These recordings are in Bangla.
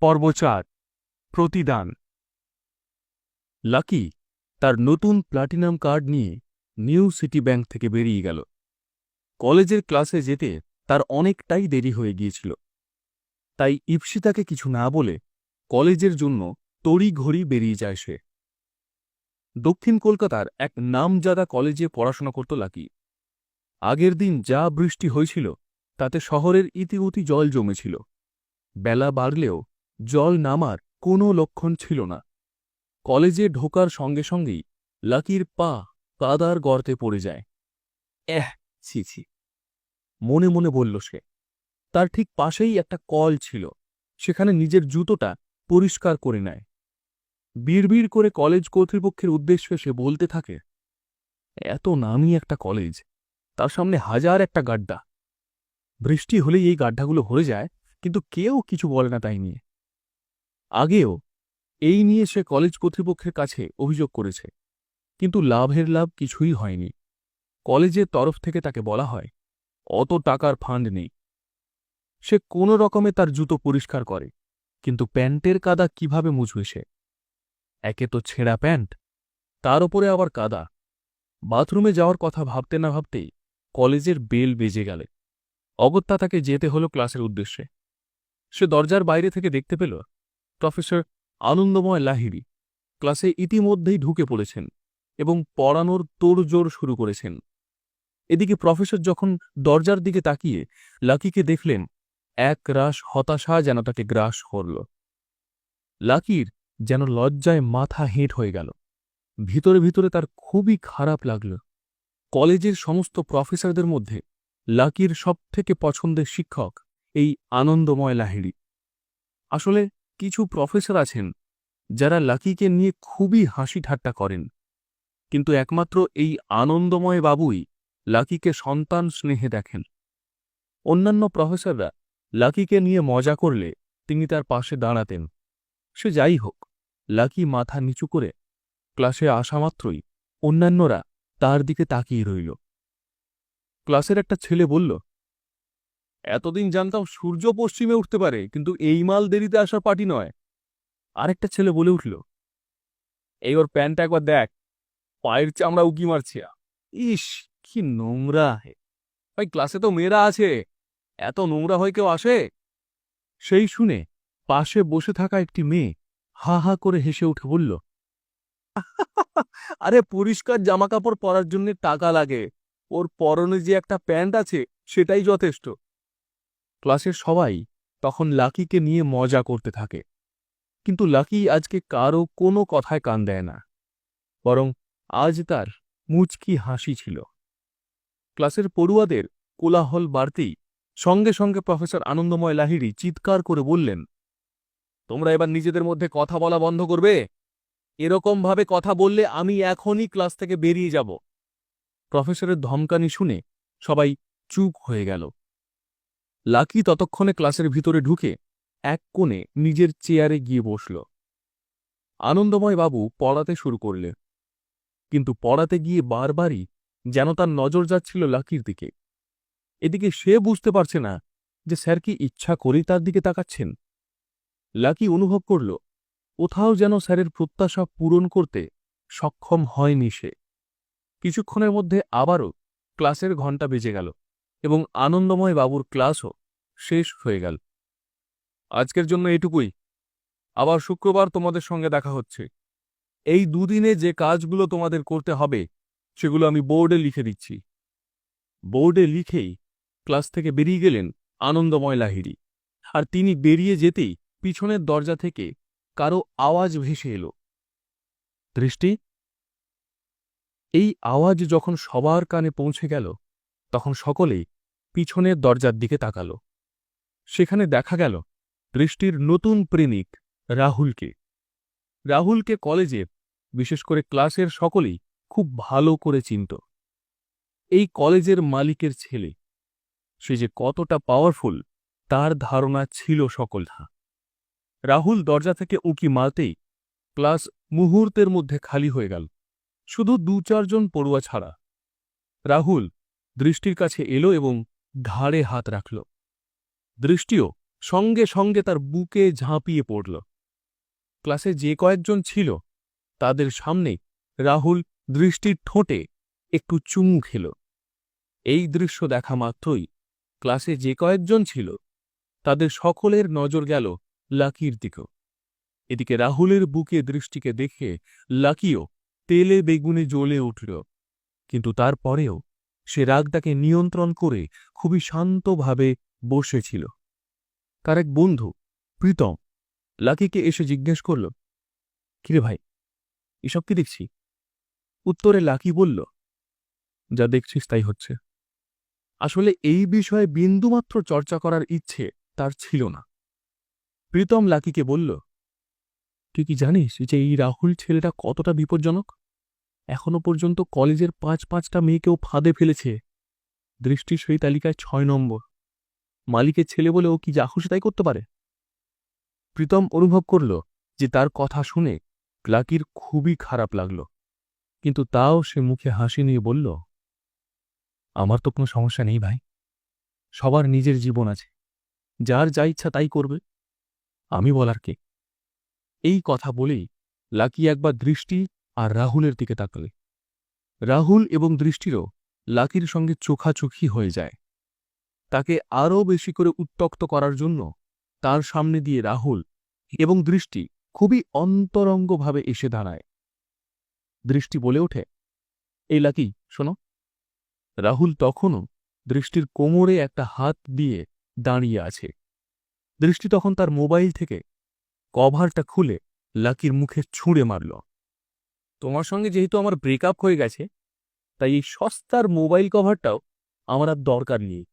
পর্ব ৪ প্রতিদান। লাকি তার নতুন প্লাটিনাম কার্ড নিয়ে নিউ সিটি ব্যাংক থেকে বেরিয়ে গেল। কলেজের ক্লাসে যেতে তার অনেকটাই দেরি হয়ে গিয়েছিল, তাই ইপসিতাকে কিছু না বলে কলেজের জন্য তড়িঘড়ি বেরিয়ে যায় সে। দক্ষিণ কলকাতার এক নামজাদা কলেজে পড়াশোনা করত লাকি। আগের দিন যা বৃষ্টি হয়েছিল তাতে শহরের ইতিউতি জল জমেছিল। বেলা বাড়লেও জল নামার কোনো লক্ষণ ছিল না। কলেজে ঢোকার সঙ্গে সঙ্গেই লাকির পা কাদার গর্তে পড়ে যায়। ছি ছি, মনে মনে বলল সে। তার ঠিক পাশেই একটা কল ছিল, সেখানে নিজের জুতোটা পরিষ্কার করে নেয়। বিড়বিড় করে কলেজ কর্তৃপক্ষের উদ্দেশ্যে সে বলতে থাকে, এত নামি একটা কলেজ, তার সামনে হাজার একটা গাড্ডা। বৃষ্টি হলেই এই গাড্ডাগুলো ভরে যায়, কিন্তু কেউ কিছু বলে না তাই নিয়ে। আগেও এই নিয়ে সে কলেজ কর্তৃপক্ষের কাছে অভিযোগ করেছে, কিন্তু লাভের লাভ কিছুই হয়নি। কলেজের তরফ থেকে তাকে বলা হয় অত টাকার ফান্ড নেই। সে কোনো রকমে তার জুতো পরিষ্কার করে, কিন্তু প্যান্টের কাদা কিভাবে মুছবে সে? একে তো ছেঁড়া প্যান্ট, তার ওপরে আবার কাদা। বাথরুমে যাওয়ার কথা ভাবতে না ভাবতেই কলেজের বেল বেজে গেলে অগত্যা তাকে যেতে হল ক্লাসের উদ্দেশ্যে। সে দরজার বাইরে থেকে দেখতে পেল প্রফেসর আনন্দময় লাহিড়ী ক্লাসে ইতিমধ্যেই ঢুকে পড়েছেন এবং পড়ানোর তোড়জোড় শুরু করেছেন। এদিকে প্রফেসর যখন দরজার দিকে তাকিয়ে লাকিকে দেখলেন, এক রাশ হতাশা যেন তাকে গ্রাস করল। লাকির যেন লজ্জায় মাথা হেঁট হয়ে গেল। ভিতরে ভিতরে তার খুবই খারাপ লাগল। কলেজের সমস্ত প্রফেসরদের মধ্যে লাকির সবথেকে পছন্দের শিক্ষক এই আনন্দময় লাহিড়ী। আসলে কিছু প্রফেসর আছেন যারা লাকিকে নিয়ে খুবই হাসি ঠাট্টা করেন, কিন্তু একমাত্র এই আনন্দময় বাবুই লাকিকে সন্তান স্নেহে দেখেন। অন্যান্য প্রফেসররা লাকিকে নিয়ে মজা করলে তিনি তার পাশে দাঁড়াতেন। সে যাই হোক, লাকি মাথা নিচু করে ক্লাসে আসা মাত্রই অন্যান্যরা তার দিকে তাকিয়ে রইল। ক্লাসের একটা ছেলে বলল, এতদিন জানতাম সূর্য পশ্চিমে উঠতে পারে, কিন্তু এই মাল দেরিতে আসার পার্টি নয়। আরেকটা ছেলে বলে উঠল, এই ওর প্যান্টটা একবার দেখ, পায়ের চামড়া উকি মারছে। ইস, কি নোংরা! ভাই, ক্লাসে তো মেয়েরা আছে, এত নোংরা হয়ে কেউ আসে? সেই শুনে পাশে বসে থাকা একটি মেয়ে হা হা করে হেসে উঠে বলল, আরে পরিষ্কার জামাকাপড় পরার জন্য টাকা লাগে, ওর পরনে যে একটা প্যান্ট আছে সেটাই যথেষ্ট। ক্লাসের সবাই তখন লাকিকে নিয়ে মজা করতে থাকে, কিন্তু লাকি আজকে কারও কোনো কথায় কান দেয় না, বরং আজ তার মুচকি হাসি ছিল। ক্লাসের পড়ুয়াদের কোলাহল বাড়তেই সঙ্গে সঙ্গে প্রফেসর আনন্দময় লাহিড়ী চিৎকার করে বললেন, তোমরা এবার নিজেদের মধ্যে কথা বলা বন্ধ করবে। এরকমভাবে কথা বললে আমি এখনই ক্লাস থেকে বেরিয়ে যাব। প্রফেসরের ধমকানি শুনে সবাই চুপ হয়ে গেল। লাকি ততক্ষণে ক্লাসের ভিতরে ঢুকে এক কোণে নিজের চেয়ারে গিয়ে বসল। আনন্দময় বাবু পড়াতে শুরু করলেন, কিন্তু পড়াতে গিয়ে বারবারই যেন তার নজর যাচ্ছিল লাকির দিকে। এদিকে সে বুঝতে পারছে না যে স্যার কি ইচ্ছা করেই তার দিকে তাকাচ্ছেন। লাকি অনুভব করল কোথাও যেন স্যারের প্রত্যাশা পূরণ করতে সক্ষম হয়নি সে। কিছুক্ষণের মধ্যে আবারও ক্লাসের ঘণ্টা বেজে গেল এবং আনন্দময় বাবুর ক্লাসও শেষ হয়ে গেল। আজকের জন্য এটুকুই, আবার শুক্রবার তোমাদের সঙ্গে দেখা হচ্ছে। এই দুদিনে যে কাজগুলো তোমাদের করতে হবে সেগুলো আমি বোর্ডে লিখে দিচ্ছি। বোর্ডে লিখেই ক্লাস থেকে বেরিয়ে গেলেন আনন্দময় লাহিড়ী। আর তিনি বেরিয়ে যেতেই পিছনের দরজা থেকে কারো আওয়াজ ভেসে এলো, দৃষ্টি। এই আওয়াজ যখন সবার কানে পৌঁছে গেল তখন সকলেই পিছনের দরজার দিকে তাকাল। সেখানে দেখা গেল দৃষ্টির নতুন প্রেমিক রাহুলকে। রাহুলকে কলেজের, বিশেষ করে ক্লাসের সকলেই খুব ভালো করে চিনত। এই কলেজের মালিকের ছেলে, সে যে কতটা পাওয়ারফুল তার ধারণা ছিল সকলরা। রাহুল দরজা থেকে উঁকি মারতেই ক্লাস মুহূর্তের মধ্যে খালি হয়ে গেল, শুধু ২-৪ জন পড়ুয়া ছাড়া। রাহুল দৃষ্টির কাছে এলো এবং ঘাড়ে হাত রাখল। দৃষ্টিও সঙ্গে সঙ্গে তার বুকে ঝাঁপিয়ে পড়ল। ক্লাসে যে কয়েকজন ছিল তাদের সামনে রাহুল দৃষ্টির ঠোঁটে একটু চুমু খেল। এই দৃশ্য দেখা মাত্রই ক্লাসে যে কয়েকজন ছিল তাদের সকলের নজর গেল লাকির দিকে। এদিকে রাহুলের বুকে দৃষ্টিকে দেখে লাকিও তেলে বেগুনে জ্বলে উঠল, কিন্তু তারপরেও সে রাগটাকে নিয়ন্ত্রণ করে খুবই শান্তভাবে বসেছিল। তার এক বন্ধু প্রীতম লাকিকে এসে জিজ্ঞেস করল, কিরে ভাই, এসব কি দেখছি? উত্তরে লাকি বলল, যা দেখছিস তাই হচ্ছে। আসলে এই বিষয়ে বিন্দুমাত্র চর্চা করার ইচ্ছে তার ছিল না। প্রীতম লাকিকে বলল, তুই কি জানিস যে এই রাহুল ছেলেটা কতটা বিপজ্জনক? এখনো পর্যন্ত কলেজের ৫-৫টা মেয়েকেও ফাঁদে ফেলেছে। দৃষ্টির সেই তালিকায় ৬ নম্বর। মালিকের ছেলে বলে ও কি যা খুশি তাই করতে পারে। প্রীতম অনুভব করল যে তার কথা শুনে লাকির খুবই খারাপ লাগল, কিন্তু তাও সে মুখে হাসি নিয়ে বলল, আমার তো কোনো সমস্যা নেই ভাই, সবার নিজের জীবন আছে, যার যা ইচ্ছা তাই করবে, আমি বলার কে? এই কথা বলেই লাকি একবার দৃষ্টি আর রাহুলের দিকে তাকালে। রাহুল এবং দৃষ্টিরও লাকির সঙ্গে চোখাচোখি হয়ে যায়। তাকে আরও বেশি করে উত্ত্যক্ত করার জন্য তার সামনে দিয়ে রাহুল এবং দৃষ্টি খুবই অন্তরঙ্গভাবে এসে দাঁড়ায়। দৃষ্টি বলে ওঠে, এই লাকি শোনো। রাহুল তখনও দৃষ্টির কোমরে একটা হাত দিয়ে দাঁড়িয়ে আছে। দৃষ্টি তখন তার মোবাইল থেকে কভারটা খুলে লাকির মুখে ছুঁড়ে মারল। তোমার সঙ্গে যেহেতু আমার ব্রেকআপ হয়ে গেছে, তাই এই সস্তার মোবাইল কভারটাও আমার আর দরকার নেই।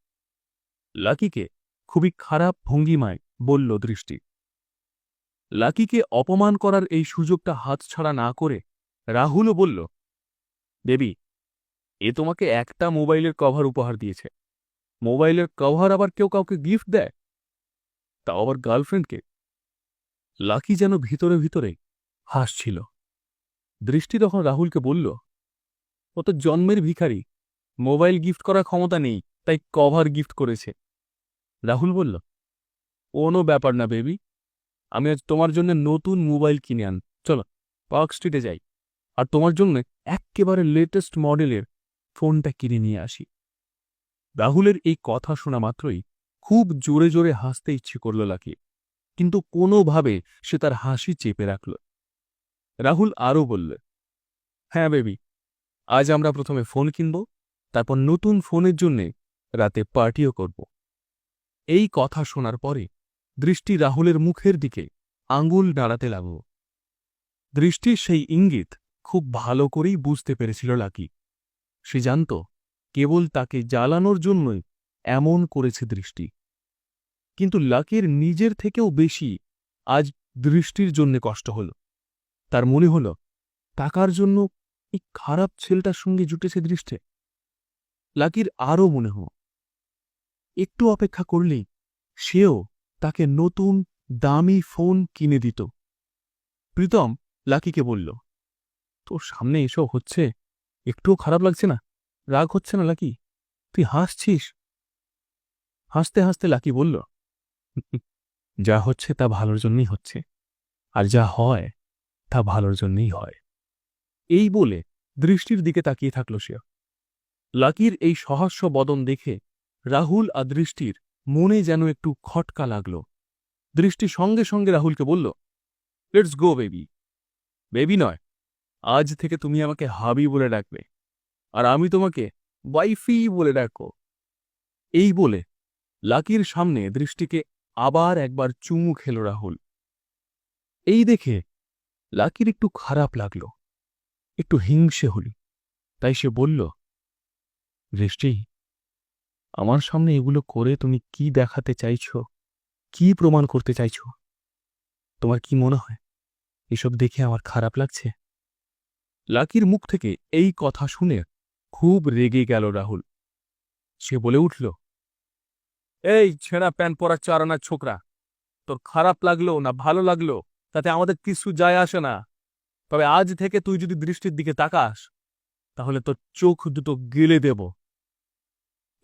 লাকিকে খুবই খারাপ ভঙ্গিমায় বলল দৃষ্টি। লাকিকে অপমান করার এই সুযোগটা হাতছাড়া না করে রাহুলও বলল, বেবি, এ তোমাকে একটা মোবাইলের কভার উপহার দিয়েছে। মোবাইলের কভার আবার কেউ কাউকে গিফট দেয়, তাও আবার গার্লফ্রেন্ডকে। লাকি যেন ভিতরে ভিতরে হাসছিল। দৃষ্টি তখন রাহুলকে বলল, ও তো জন্মের ভিখারি, মোবাইল গিফট করার ক্ষমতা নেই, তাই কভার গিফট করেছে। রাহুল বলল, কোনো ব্যাপার না বেবি, আমি আজ তোমার জন্য নতুন মোবাইল কিনে চলো পার্ক স্ট্রিটে যাই, আর তোমার জন্য এক্কেবারে লেটেস্ট মডেলের ফোনটা কিনে নিয়ে আসি। রাহুলের এই কথা শোনা মাত্রই খুব জোরে জোরে হাসতে ইচ্ছে করল লাকি, কিন্তু কোনোভাবে সে তার হাসি চেপে রাখল। রাহুল আরও বলল, হ্যাঁ বেবি, আজ আমরা প্রথমে ফোন কিনব, তারপর নতুন ফোনের জন্যে রাতে পার্টিও করব। এই কথা শোনার পরে দৃষ্টি রাহুলের মুখের দিকে আঙুল নাড়াতে লাগল। দৃষ্টির সেই ইঙ্গিত খুব ভালো করেই বুঝতে পেরেছিল লাকি। সে জানত কেবল তাকে জ্বালানোর জন্যই এমন করেছে দৃষ্টি, কিন্তু লাকির নিজের থেকেও বেশি আজ দৃষ্টির জন্যে কষ্ট হল। তার মনে হল টাকার জন্য এই খারাপ ছেলেটার সঙ্গে জুটেছে দৃষ্টে। লাকির আরও মনে হল একটু অপেক্ষা করলেই সেও তাকে নতুন দামি ফোন কিনে দিত। প্রীতম লাকিকে বলল, তোর সামনে এসব হচ্ছে, একটুও খারাপ লাগছে না? রাগ হচ্ছে না লাকি? তুই হাসছিস? হাসতে হাসতে লাকি বলল, যা হচ্ছে তা ভালোর জন্যই হচ্ছে, আর যা হয় তা ভালোর জন্যই হয়। এই বলে দৃষ্টির দিকে তাকিয়ে থাকল সে। লাকির এই সহাস্য বদন দেখে রাহুল আর দৃষ্টির মনে যেন একটু খটকা লাগল। দৃষ্টি সঙ্গে সঙ্গে রাহুলকে বলল, লেটস গো বেবি। বেবি নয়, আজ থেকে তুমি আমাকে হাবি বলে ডাকবে, আর আমি তোমাকে ওয়াইফি বলে ডাকো। এই বলে লাকির সামনে দৃষ্টিকে আবার একবার চুমু খেল রাহুল। এই দেখে লাকির একটু খারাপ লাগল, একটু হিংসে হল। তাই সে বলল, দৃষ্টি, আমার সামনে এগুলো করে তুমি কি দেখাতে চাইছ, কি প্রমাণ করতে চাইছ? তোমার কি মনে হয় এসব দেখে আমার খারাপ লাগছে? লাকির মুখ থেকে এই কথা শুনে খুব রেগে গেল রাহুল। সে বলে উঠল, এই ছেঁড়া প্যান্ট পরা চারানার ছোকরা, তোর খারাপ লাগলো না ভালো লাগলো তাতে আমাদের কিছু যায় আসে না, তবে আজ থেকে তুই যদি দৃষ্টির দিকে তাকাস তাহলে তোর চোখ দুটো গেলে দেব।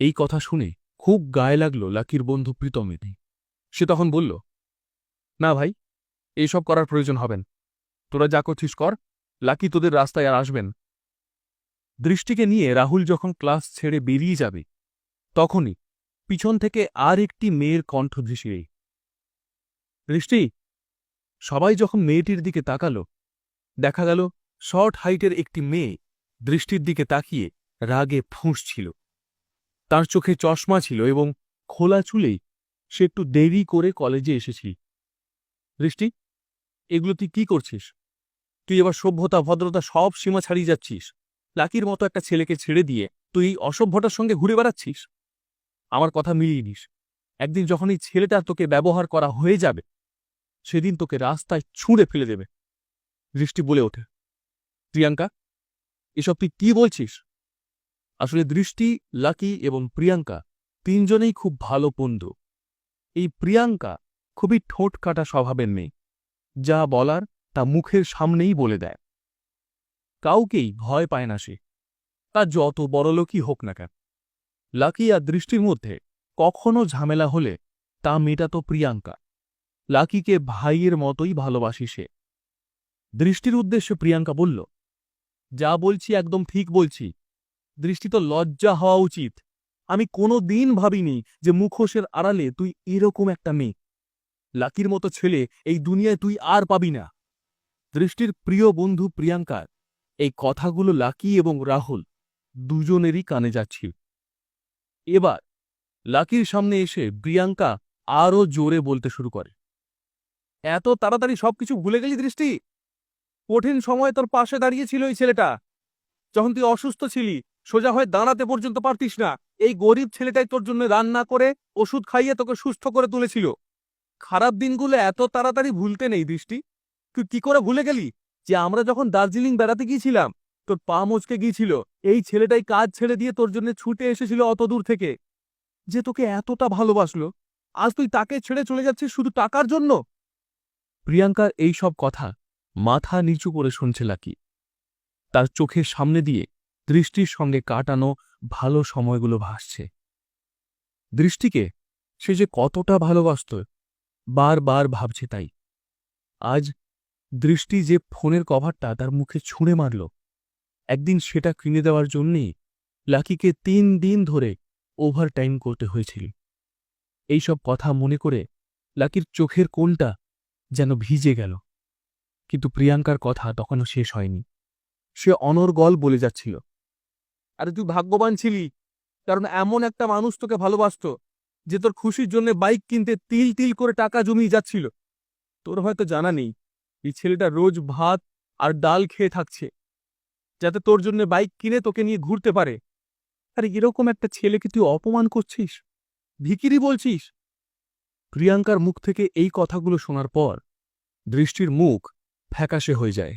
এই কথা শুনে খুব গায়ে লাগলো লাকির বন্ধু প্রীতমের। সে তখন বলল, না ভাই, এইসব করার প্রয়োজন হবে না। তোরা যা করছিস কর, লাকি তোদের রাস্তায় আর আসবেন। দৃষ্টিকে নিয়ে রাহুল যখন ক্লাস ছেড়ে বেরিয়ে যাবে, তখনই পিছন থেকে আর একটি মেয়ের কণ্ঠ ভেসে এলো। দৃষ্টি। সবাই যখন মেয়েটির দিকে তাকালো, দেখা গেল শর্ট হাইটের একটি মেয়ে দৃষ্টির দিকে তাকিয়ে রাগে ফুঁসছিল। তার চোখে চশমা ছিল এবং খোলা চুলেই সে একটু দেরি করে কলেজে এসেছিল। দৃষ্টি, এগুলো তুই কি করছিস? তুই এবার সভ্যতা ভদ্রতা সব সীমা ছাড়িয়ে যাচ্ছিস। লাকির মতো একটা ছেলেকে ছেড়ে দিয়ে তুই এই অসভ্যতার সঙ্গে ঘুরে বেড়াচ্ছিস। আমার কথা মিলিয়ে নিস। একদিন যখন এই ছেলেটা তোকে ব্যবহার করা হয়ে যাবে, সেদিন তোকে রাস্তায় ছুঁড়ে ফেলে দেবে। দৃষ্টি বলে ওঠে, প্রিয়াঙ্কা, এসব তুই কি বলছিস? আসলে দৃষ্টি, লাকি এবং প্রিয়াঙ্কা তিনজনেই খুব ভালো বন্ধু। এই প্রিয়াঙ্কা খুবই ঠোঁট কাটা স্বভাবের মেয়ে। যা বলার তা মুখের সামনেই বলে দেয়। কাউকেই ভয় পায় না সে, তা যত বড়লোকই হোক না কেন। লাকি আর দৃষ্টির মধ্যে কখনো ঝামেলা হলে তা মেটাতো প্রিয়াঙ্কা। লাকিকে ভাইয়ের মতোই ভালোবাসি সে। দৃষ্টির উদ্দেশ্যে প্রিয়াঙ্কা বলল, যা বলছি একদম ঠিক বলছি। দৃষ্টি তো লজ্জা হওয়া উচিত। আমি কোনো দিন ভাবিনি যে মুখোশের আড়ালে তুই এরকম একটা মেয়ে। লাকির মতো ছেলে এই দুনিয়ায় তুই আর পাবি না। দৃষ্টির প্রিয় বন্ধু প্রিয়াঙ্কার এই কথাগুলো লাকি এবং রাহুল দুজনেরই কানে যাচ্ছিল। এবার লাকির সামনে এসে প্রিয়াঙ্কা আরও জোরে বলতে শুরু করে, এত তাড়াতাড়ি সবকিছু ভুলে গেলি দৃষ্টি? কঠিন সময় তোর পাশে দাঁড়িয়েছিল এই ছেলেটা। যখন তুই অসুস্থ ছিলি, সোজা হয়ে দাঁড়াতে পর্যন্ত পারতিস না, এই গরিব ছেলেটাই তোর জন্য রান্না করে ওষুধ খাইয়ে তোকে সুস্থ করে তুলেছিল। খারাপ দিনগুলো এত তাড়াতাড়ি ভুলতে নেই দৃষ্টি। তুই কি করে ভুলে গেলি যে আমরা যখন দার্জিলিং বেড়াতে গিয়েছিলাম, তোর পা মচকে গিয়েছিল, এই ছেলেটাই কাজ ছেড়ে দিয়ে তোর জন্য ছুটে এসেছিল অত দূর থেকে, যে তোকে এতটা ভালোবাসলো। আজ তুই তাকে ছেড়ে চলে যাচ্ছিস শুধু টাকার জন্য। প্রিয়াঙ্কার এই সব কথা মাথা নিচু করে শুনছে লাকি। তার চোখের সামনে দিয়ে দৃষ্টির সঙ্গে কাটানো ভালো সময়গুলো ভাসছে। দৃষ্টিকে সে যে কতটা ভালোবাসত বারবার ভাবছে তাই। আজ দৃষ্টি যে ফোনের কভারটা তার মুখে ছুঁড়ে মারল, একদিন সেটা কিনে দেওয়ার জন্যেই লাকিকে 3 দিন ধরে ওভারটাইম করতে হয়েছিল। এইসব কথা মনে করে লাকির চোখের কোণটা যেন ভিজে গেল। কিন্তু প্রিয়াঙ্কার কথা তখনও শেষ হয়নি। সে অনর্গল বলে যাচ্ছিল, আরে তুই ভাগ্যবান ছিলি, কারণ এমন একটা মানুষ তোকে ভালোবাসত যে তোর খুশির জন্য বাইক কিনতে তিল তিল করে টাকা জমিয়ে যাচ্ছিল। তোর হয়তো জানা নেই, এই ছেলেটা রোজ ভাত আর ডাল খেয়ে থাকছে যাতে তোর জন্য বাইক কিনে তোকে নিয়ে ঘুরতে পারে। আরে এরকম একটা ছেলেকে তুই অপমান করছিস, ভিখিরি বলছিস। প্রিয়াঙ্কার মুখ থেকে এই কথাগুলো শোনার পর দৃষ্টির মুখ ফ্যাকাশে হয়ে যায়।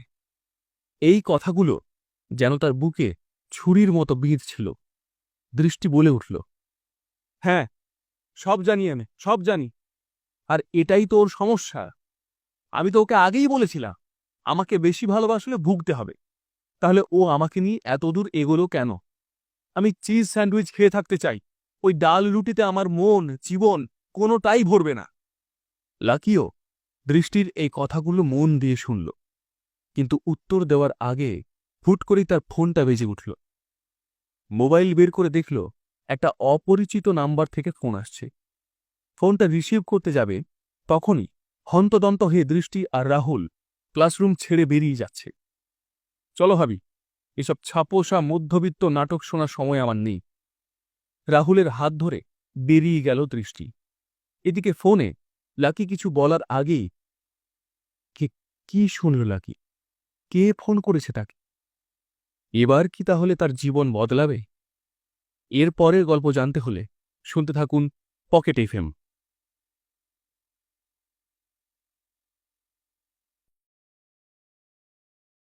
এই কথাগুলো যেন তার বুকে ছুরির মতো বিঁধছিল। দৃষ্টি বলে উঠল, হ্যাঁ, সব জানি, আমি সব জানি। আর এটাই তো ওর সমস্যা। আমি তো ওকে আগেই বলেছিলাম আমাকে বেশি ভালোবাসলে ভুগতে হবে। তাহলে ও আমাকে নিয়ে এত দূর এগোলো কেন? আমি চিজ স্যান্ডউইচ খেয়ে থাকতে চাই, ওই ডাল রুটিতে আমার মন জীবন কোনোটাই ভরবে না। লাকিও দৃষ্টির এই কথাগুলো মন দিয়ে শুনল, কিন্তু উত্তর দেওয়ার আগে ফুট করেই তার ফোনটা বেজে উঠল। মোবাইল বের করে দেখল একটা অপরিচিত নাম্বার থেকে ফোন আসছে। ফোনটা রিসিভ করতে যাবে তখনই হন্তদন্ত হয়ে দৃষ্টি আর রাহুল ক্লাসরুম ছেড়ে বেরিয়ে যাচ্ছে। চলো ভাবি, এসব ছাপোষা মধ্যবিত্ত নাটক শোনার সময় আমার নেই। রাহুলের হাত ধরে বেরিয়ে গেল দৃষ্টি। এদিকে ফোনে লাকি কিছু বলার আগেই কি শুনল লাকি? কে ফোন করেছে তাকে? এবার কি তাহলে তার জীবন বদলাবে? এর পরের গল্প জানতে হলে শুনতে থাকুন পকেট এফএম।